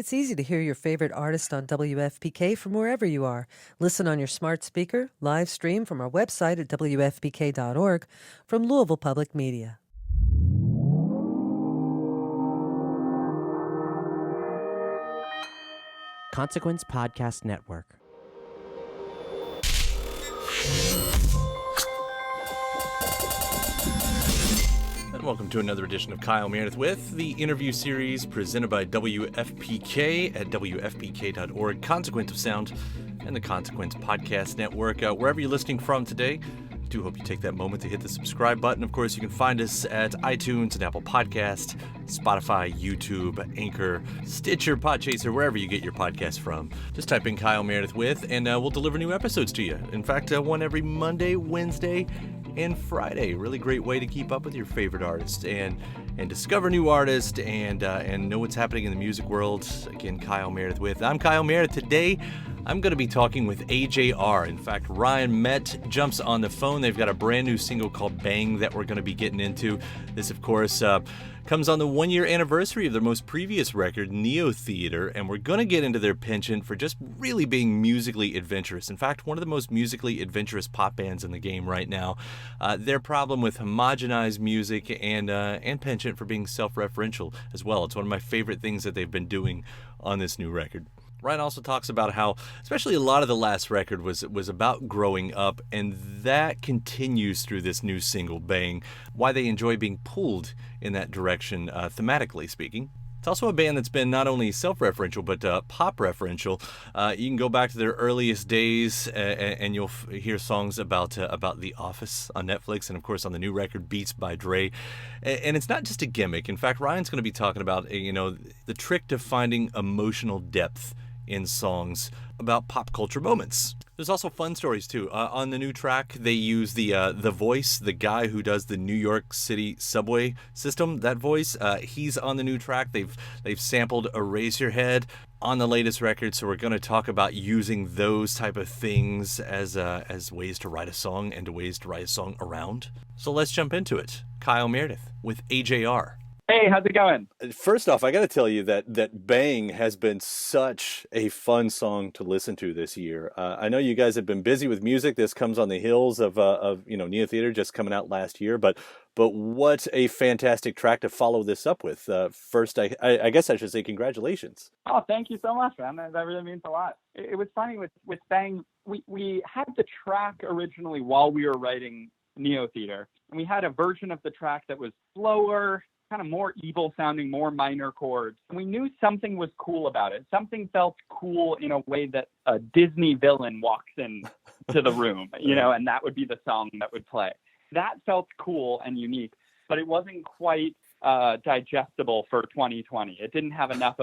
It's easy to hear your favorite artist on WFPK from wherever you are. Listen on your smart speaker, live stream from our website at WFPK.org from Louisville Public Media. Consequence Podcast Network. And welcome to another edition of Kyle Meredith with the interview series presented by WFPK at WFPK.org, Consequence of Sound, and the Consequence Podcast Network. Wherever you're listening from today, I do hope you take that moment to hit the subscribe button. Of course, you can find us at iTunes and Apple Podcast, Spotify, YouTube, Anchor, Stitcher, Podchaser, wherever you get your podcasts from. Just type in Kyle Meredith with, and we'll deliver new episodes to you. In fact, one every Monday, Wednesday, and Friday. Really great way to keep up with your favorite artists and discover new artists and know what's happening in the music world. Again, Kyle Meredith with. I'm Kyle Meredith. Today, I'm going to be talking with AJR. In fact, Ryan Met jumps on the phone. They've got a brand new single called Bang that we're going to be getting into. This, of course, comes on the one-year anniversary of their most previous record, Neotheater, and we're going to get into their penchant for just really being musically adventurous. In fact, one of the most musically adventurous pop bands in the game right now. Their problem with homogenized music and penchant for being self-referential as well. It's one of my favorite things that they've been doing on this new record. Ryan also talks about how, especially a lot of the last record was about growing up, and that continues through this new single, Bang, why they enjoy being pulled in that direction, thematically speaking. It's also a band that's been not only self-referential, but pop-referential. You can go back to their earliest days, and you'll hear songs about The Office on Netflix, and of course on the new record, Beats by Dre. And it's not just a gimmick. In fact, Ryan's going to be talking about, the trick to finding emotional depth in songs about pop culture moments. There's also fun stories too. On the new track, they use the voice, the guy who does the New York City subway system. That voice, he's on the new track. They've sampled Eraserhead on the latest record, so we're going to talk about using those type of things as ways to write a song and ways to write a song around. So let's jump into it. Kyle Meredith with AJR. Hey, how's it going? First off, I got to tell you that Bang has been such a fun song to listen to this year. I know you guys have been busy with music. This comes on the heels of Neotheater just coming out last year, but what a fantastic track to follow this up with. First, I guess I should say congratulations. Oh, thank you so much, man. That really means a lot. It was funny with Bang. We had the track originally while we were writing Neotheater, and we had a version of the track that was slower, kind of more evil sounding, more minor chords. And we knew something was cool about it. Something felt cool in a way that a Disney villain walks in to the room, and that would be the song that would play. That felt cool and unique, but it wasn't quite digestible for 2020. It didn't have enough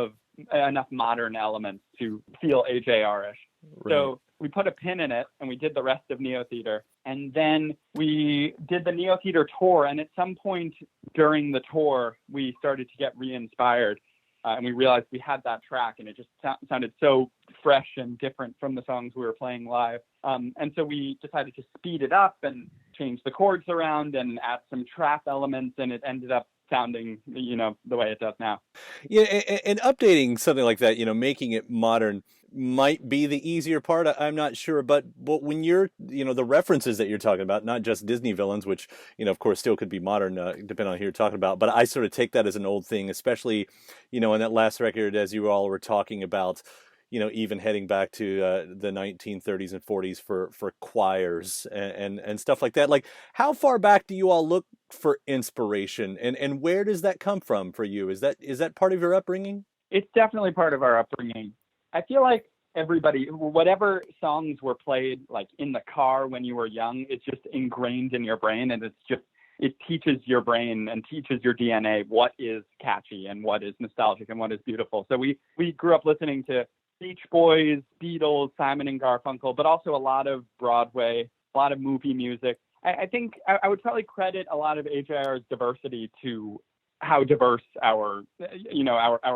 modern elements to feel AJR-ish. Right. So we put a pin in it and we did the rest of Neotheater. And then we did the Neotheater tour. And at some point during the tour, we started to get re-inspired. And we realized we had that track and it just sounded so fresh and different from the songs we were playing live. And so we decided to speed it up and change the chords around and add some trap elements. And it ended up sounding, the way it does now. Yeah, and updating something like that, making it modern might be the easier part. I'm not sure, but when you're, the references that you're talking about, not just Disney villains, which, of course, still could be modern, depending on who you're talking about. But I sort of take that as an old thing, especially, in that last record, as you all were talking about, even heading back to the 1930s and 40s for choirs and stuff like that. Like, how far back do you all look for inspiration, and where does that come from for you? Is that part of your upbringing? It's definitely part of our upbringing. I feel like everybody, whatever songs were played like in the car when you were young, it's just ingrained in your brain, and it teaches your brain and teaches your DNA what is catchy and what is nostalgic and what is beautiful. So we grew up listening to Beach Boys, Beatles, Simon and Garfunkel, but also a lot of Broadway, a lot of movie music. I think I would probably credit a lot of AJR's diversity to how diverse our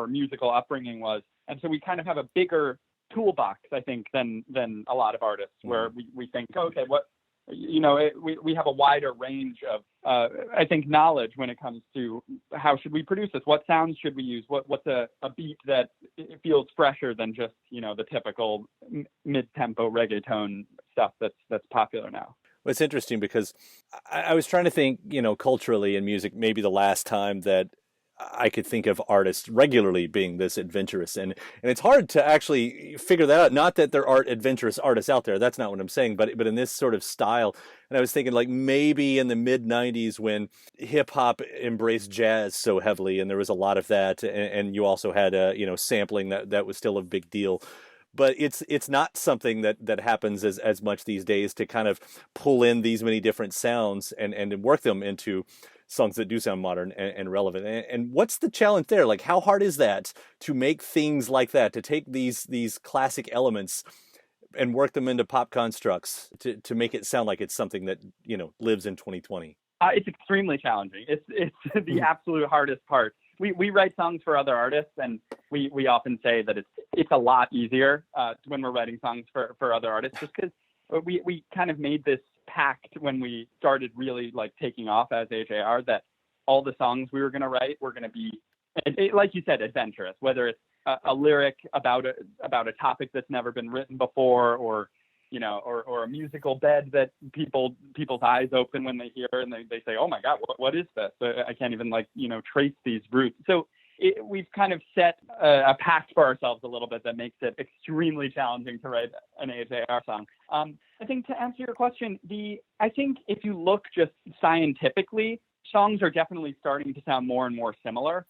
musical upbringing was. And so we kind of have a bigger toolbox, I think, than a lot of artists, where we think, okay, we have a wider range of, I think, knowledge when it comes to how should we produce this? What sounds should we use? What's a beat that feels fresher than just, the typical mid-tempo reggaeton stuff that's popular now? Well, it's interesting because I was trying to think, culturally in music, maybe the last time that I could think of artists regularly being this adventurous, and it's hard to actually figure that out. Not that there aren't adventurous artists out there. That's not what I'm saying, but in this sort of style. And I was thinking like maybe in the mid '90s when hip hop embraced jazz so heavily, and there was a lot of that, and you also had sampling that was still a big deal. But it's not something that happens as much these days, to kind of pull in these many different sounds and work them into songs that do sound modern and relevant. And what's the challenge there? Like, how hard is that to make things like that, to take these classic elements and work them into pop constructs to make it sound like it's something that, lives in 2020? It's extremely challenging. It's the absolute hardest part. We write songs for other artists, and we often say that it's a lot easier when we're writing songs for other artists, just because we kind of made this pact when we started really like taking off as AJR, that all the songs we were going to write were going to be, like you said, adventurous, whether it's a lyric about a topic that's never been written before, or a musical bed that people's eyes open when they hear and they say, oh my God, what is this? I can't even trace these roots. So we've kind of set a pact for ourselves a little bit that makes it extremely challenging to write an AJR song. I think to answer your question, I think if you look just scientifically, songs are definitely starting to sound more and more similar,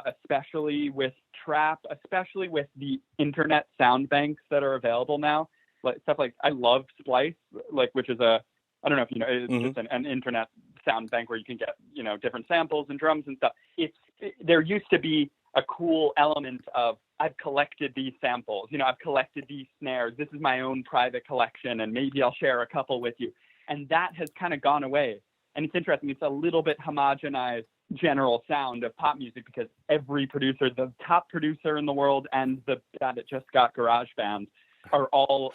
especially with trap, especially with the internet sound banks that are available now. Like stuff like, I love Splice, which is I don't know if you know, it's just an internet sound bank where you can get, different samples and drums and stuff. There used to be a cool element of, I've collected these samples, I've collected these snares. This is my own private collection, and maybe I'll share a couple with you. And that has kind of gone away. And it's interesting. It's a little bit homogenized general sound of pop music, because every producer, the top producer in the world and the guy that just got GarageBand, are all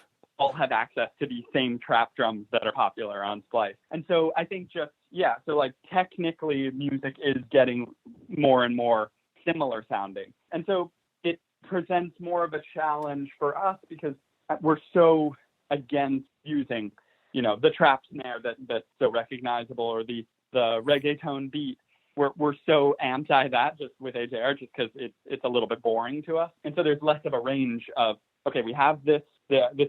have access to these same trap drums that are popular on Splice. And so I think technically music is getting more and more similar sounding. And so it presents more of a challenge for us, because we're so against using, the trap snare that's so recognizable, or the reggaeton beat. We're so anti that just with AJR, just because it's a little bit boring to us. And so there's less of a range of, okay, we have this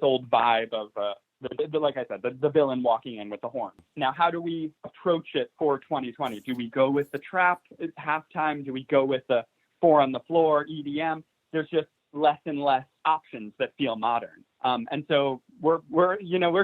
old vibe of, like I said, the villain walking in with the horn. Now, how do we approach it for 2020? Do we go with the trap at halftime? Do we go with the 4 on the floor EDM? There's just less and less options that feel modern. And so we're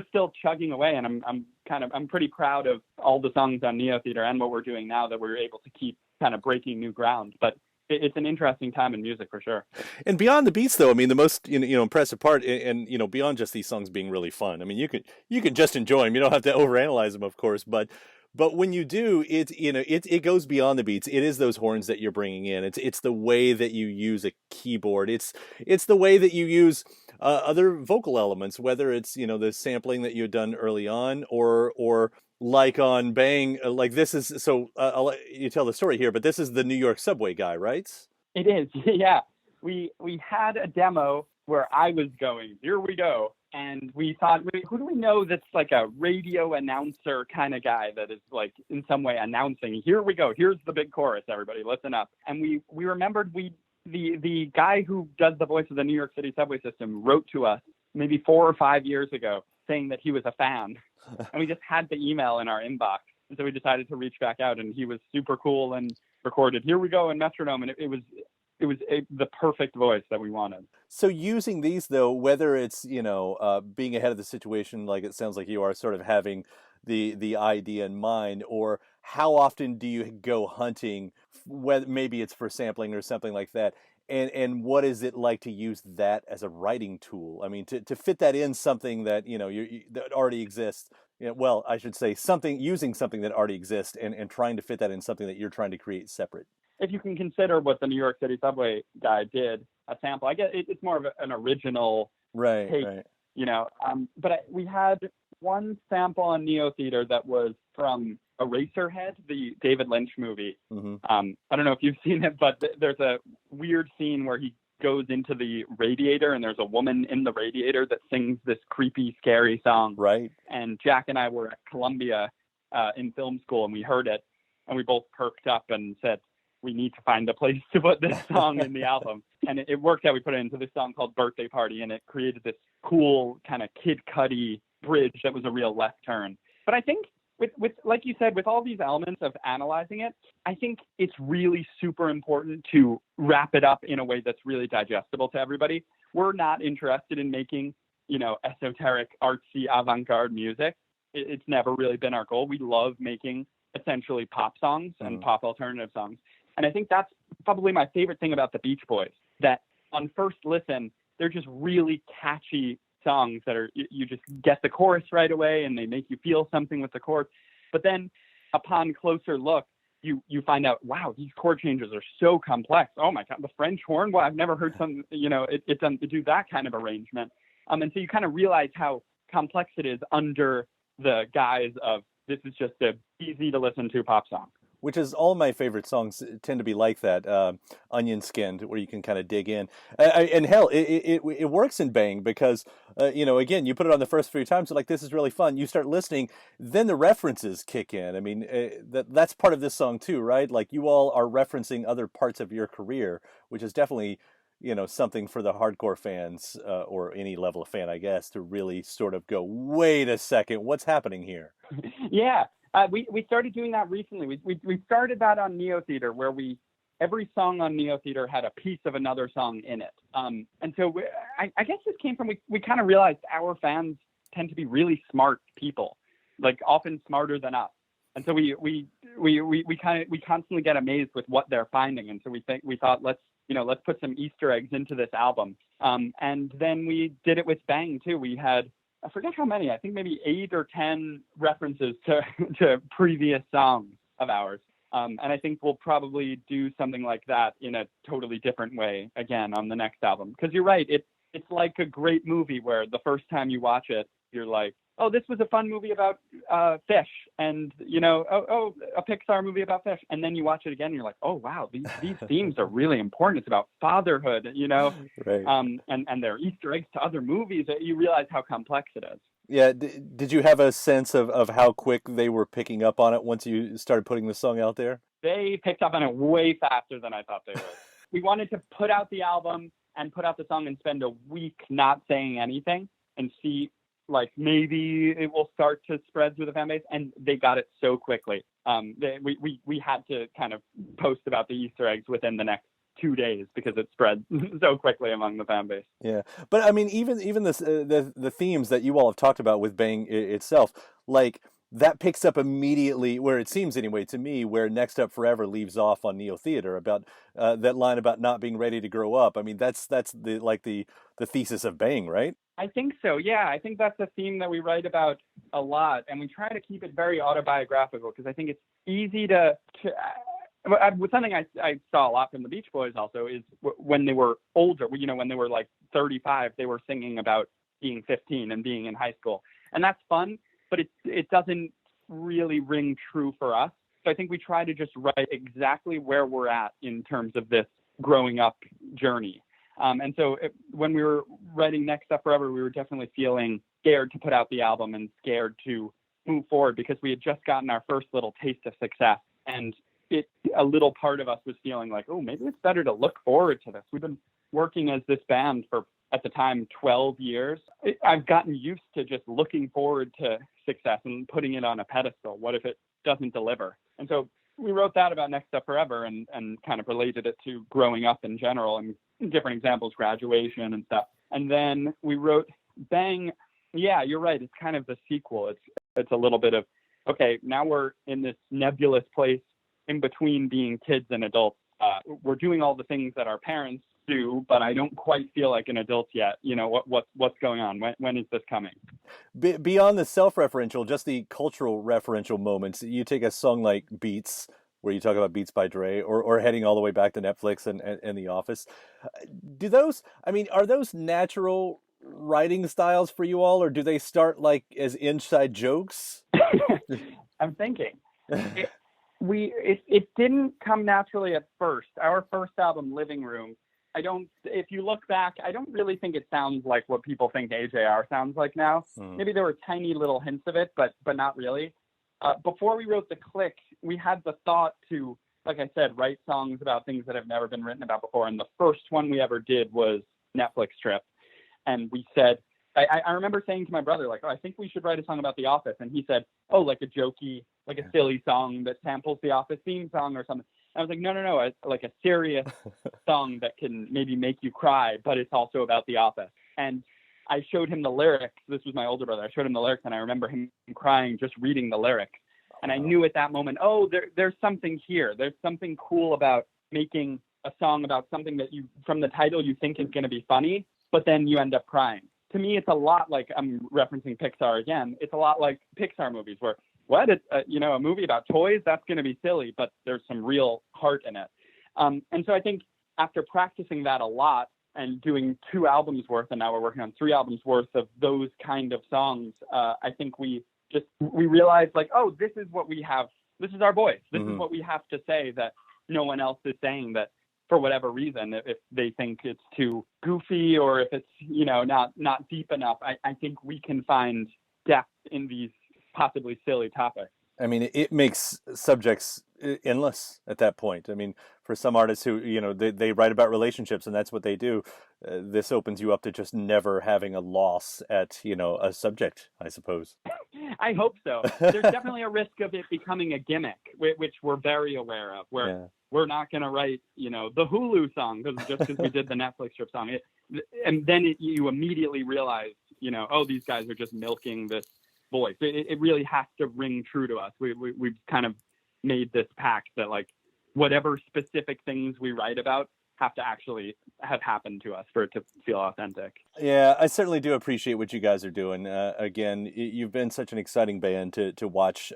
still chugging away, and I'm pretty proud of all the songs on Neotheater and what we're doing now, that we're able to keep kind of breaking new ground. But it's an interesting time in music for sure. And beyond the beats, though, I mean, the most impressive part, and beyond just these songs being really fun, I mean, you can just enjoy them. You don't have to overanalyze them, of course, but when you do, it goes beyond the beats. It is those horns that you're bringing in. It's the way that you use a keyboard. It's the way that you use other vocal elements, whether it's the sampling that you had done early on, or like on Bang, like this is, so I'll let you tell the story here, but this is the New York subway guy, right? It is, yeah. We had a demo where I was going, here we go. And we thought, who do we know that's like a radio announcer kind of guy that is like in some way announcing, here we go, here's the big chorus, everybody, listen up. And we remembered the guy who does the voice of the New York City subway system wrote to us maybe 4 or 5 years ago saying that he was a fan. And we just had the email in our inbox. And so we decided to reach back out, and he was super cool and recorded, here we go, in metronome. And it was the perfect voice that we wanted. So using these, though, whether it's, being ahead of the situation, like it sounds like you are, sort of having the idea in mind, or how often do you go hunting, whether maybe it's for sampling or something like that, and what is it like to use that as a writing tool? I mean, to fit that in something that, that already exists. Well, I should say using something that already exists and trying to fit that in something that you're trying to create separate. If you can consider what the New York City subway guy did, a sample, I guess it's more of an original take, right. But we had one sample on Neotheater that was from Eraserhead, the David Lynch movie. Mm-hmm. I don't know if you've seen it, but there's a weird scene where he goes into the radiator and there's a woman in the radiator that sings this creepy, scary song. Right. And Jack and I were at Columbia in film school, and we heard it, and we both perked up and said, we need to find a place to put this song in the album. And it worked out. We put it into this song called Birthday Party, and it created this cool kind of Kid Cudi bridge that was a real left turn. But I think with like you said, with all these elements of analyzing it, I think it's really super important to wrap it up in a way that's really digestible to everybody. We're not interested in making, esoteric, artsy, avant-garde music. It's never really been our goal. We love making essentially pop songs and pop alternative songs. And I think that's probably my favorite thing about the Beach Boys, that on first listen, they're just really catchy songs that are, you just get the chorus right away and they make you feel something with the chords. But then upon closer look, you find out, wow, these chord changes are so complex. Oh my God, the French horn. Well, I've never heard it done to do that kind of arrangement. And so you kind of realize how complex it is under the guise of this is just a easy to listen to pop song. Which is all my favorite songs tend to be like that, onion skinned, where you can kind of dig in. And hell, it works in Bang because, again, you put it on the first few times, you're like, this is really fun. You start listening, then the references kick in. I mean, that's part of this song too, right? Like you all are referencing other parts of your career, which is definitely, something for the hardcore fans or any level of fan, I guess, to really sort of go, wait a second, what's happening here? Yeah. We started doing that recently. We started that on Neotheater, where every song on Neotheater had a piece of another song in it. And so I guess this came from, we kind of realized our fans tend to be really smart people, like often smarter than us. And so we constantly get amazed with what they're finding. And so we thought, let's put some Easter eggs into this album. And then we did it with Bang too. We had, I forget how many, I think maybe 8 or 10 references to previous songs of ours. And I think we'll probably do something like that in a totally different way again on the next album. Because you're right, it's like a great movie where the first time you watch it, you're like, oh, this was a fun movie about fish, and a Pixar movie about fish. And then you watch it again, and you're like, oh wow, these themes are really important. It's about fatherhood, Right. And there are Easter eggs to other movies. You realize how complex it is. Yeah. Did you have a sense of how quick they were picking up on it once you started putting the song out there? They picked up on it way faster than I thought they would. We wanted to put out the album and put out the song and spend a week not saying anything and see, like, maybe it will start to spread through the fan base, and they got it so quickly. We had to kind of post about the Easter eggs within the next 2 days because it spread so quickly among the fan base. Yeah, but I mean, even the themes that you all have talked about with Bang itself, like that picks up immediately where it seems anyway to me, where Next Up Forever leaves off on Neotheater about that line about not being ready to grow up. I mean, that's the thesis of Bang, right? I think so. Yeah, I think that's a theme that we write about a lot, and we try to keep it very autobiographical because I think it's easy to something I saw a lot from the Beach Boys also is when they were older, when they were like 35, they were singing about being 15 and being in high school, and that's fun, but it doesn't really ring true for us. So I think we try to just write exactly where we're at in terms of this growing up journey. And so when we were writing Next Up Forever, we were definitely feeling scared to put out the album and scared to move forward because we had just gotten our first little taste of success. And a little part of us was feeling like, oh, maybe it's better to look forward to this. We've been working as this band for, at the time, 12 years. I've gotten used to just looking forward to success and putting it on a pedestal. What if it doesn't deliver? And so we wrote that about Next Up Forever and kind of related it to growing up in general and different examples, graduation and stuff. And then we wrote Bang. Yeah, you're right. It's kind of the sequel. It's a little bit of, okay, now we're in this nebulous place in between being kids and adults. We're doing all the things that our parents do, but I don't quite feel like an adult yet. What's going on? When is this coming? Beyond the self-referential, just the cultural referential moments, you take a song like Beats, where you talk about Beats by Dre, or heading all the way back to Netflix and The Office. Are those natural writing styles for you all, or do they start like as inside jokes? I'm thinking. It didn't come naturally at first. Our first album, Living Room, if you look back, I don't really think it sounds like what people think AJR sounds like now. Maybe there were tiny little hints of it, but not really. Before we wrote The Click, we had the thought to, like I said, write songs about things that have never been written about before. And the first one we ever did was Netflix Trip. And we said, I remember saying to my brother, like, oh, I think we should write a song about The Office. And he said, oh, like a jokey, like a silly song that samples The Office theme song or something. And I was like, no, like a serious song that can maybe make you cry, but it's also about The Office. And I showed him the lyrics. This was my older brother. I showed him the lyrics, and I remember him crying just reading the lyrics. And I knew at that moment, oh, there's something here. There's something cool about making a song about something that from the title, you think is going to be funny, but then you end up crying. To me, it's a lot like, I'm referencing Pixar again, it's a lot like Pixar movies where, a movie about toys, that's going to be silly, but there's some real heart in it. And so I think after practicing that a lot and doing 2 albums worth, and now we're working on 3 albums worth of those kind of songs, I think we realized like, oh, this is what we have. This is our voice. This is what we have to say that no one else is saying, that for whatever reason, if they think it's too goofy or if it's, not deep enough, I think we can find depth in these possibly silly topics. I mean, it makes subjects endless at that point. I mean, for some artists who, they write about relationships and that's what they do, this opens you up to just never having a loss at, a subject, I suppose. I hope so. There's definitely a risk of it becoming a gimmick, which we're very aware of, where we're not going to write, the Hulu song because we did the Netflix Trip song. And then you immediately realize, oh, these guys are just milking this voice. It really has to ring true to us. We've kind of made this pact that like whatever specific things we write about have to actually have happened to us for it to feel authentic. Yeah, I certainly do appreciate what you guys are doing. Again, you've been such an exciting band to watch.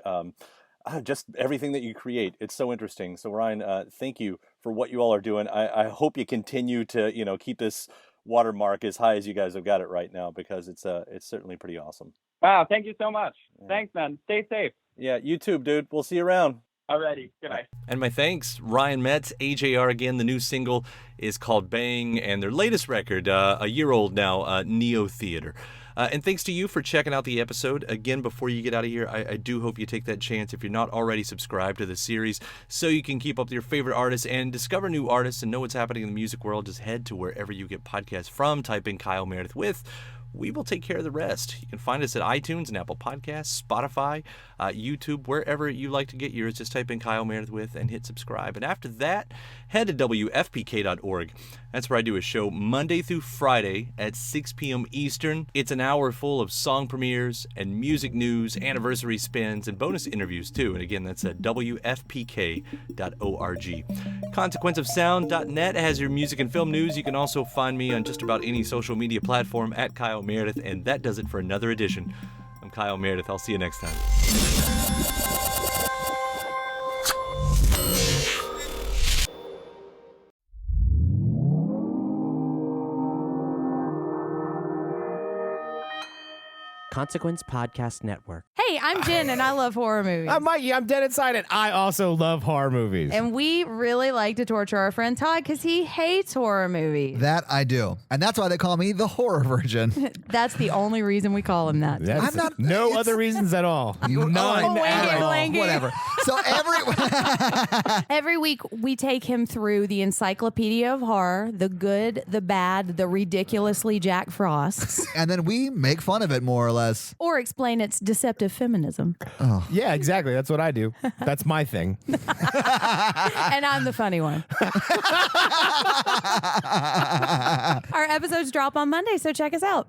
Just everything that you create. It's so interesting. So Ryan, thank you for what you all are doing. I hope you continue to, keep this watermark as high as you guys have got it right now, because it's certainly pretty awesome. Wow, thank you so much. Yeah. Thanks, man. Stay safe. Yeah, you too, dude. We'll see you around. Alrighty, goodbye. And my thanks, Ryan Metz, AJR again. The new single is called Bang, and their latest record, a year old now, Neotheater. And thanks to you for checking out the episode. Again, before you get out of here, I do hope you take that chance, if you're not already subscribed to the series, so you can keep up with your favorite artists and discover new artists and know what's happening in the music world. Just head to wherever you get podcasts from, type in Kyle Meredith with. We will take care of the rest. You can find us at iTunes and Apple Podcasts, Spotify, YouTube, wherever you like to get yours. Just type in Kyle Meredith with and hit subscribe. And after that, head to WFPK.org. That's where I do a show Monday through Friday at 6 p.m. Eastern. It's an hour full of song premieres and music news, anniversary spins, and bonus interviews too. And again, that's at WFPK.org. ConsequenceOfSound.net has your music and film news. You can also find me on just about any social media platform at Kyle Meredith. And that does it for another edition. I'm Kyle Meredith. I'll see you next time. Consequence Podcast Network. Hey, I'm Jen, and I love horror movies. I'm Mikey. I'm dead inside it. I also love horror movies. And we really like to torture our friend Todd because he hates horror movies. That I do. And that's why they call me the horror virgin. That's the only reason we call him that. I'm not, no other reasons at all. None at all. Blanket. Whatever. So every week we take him through the encyclopedia of horror, the good, the bad, the ridiculously Jack Frosts. And then we make fun of it more or less. Or explain its deceptive feminism. Oh. Yeah, exactly. That's what I do. That's my thing. And I'm the funny one. Our episodes drop on Monday, so check us out.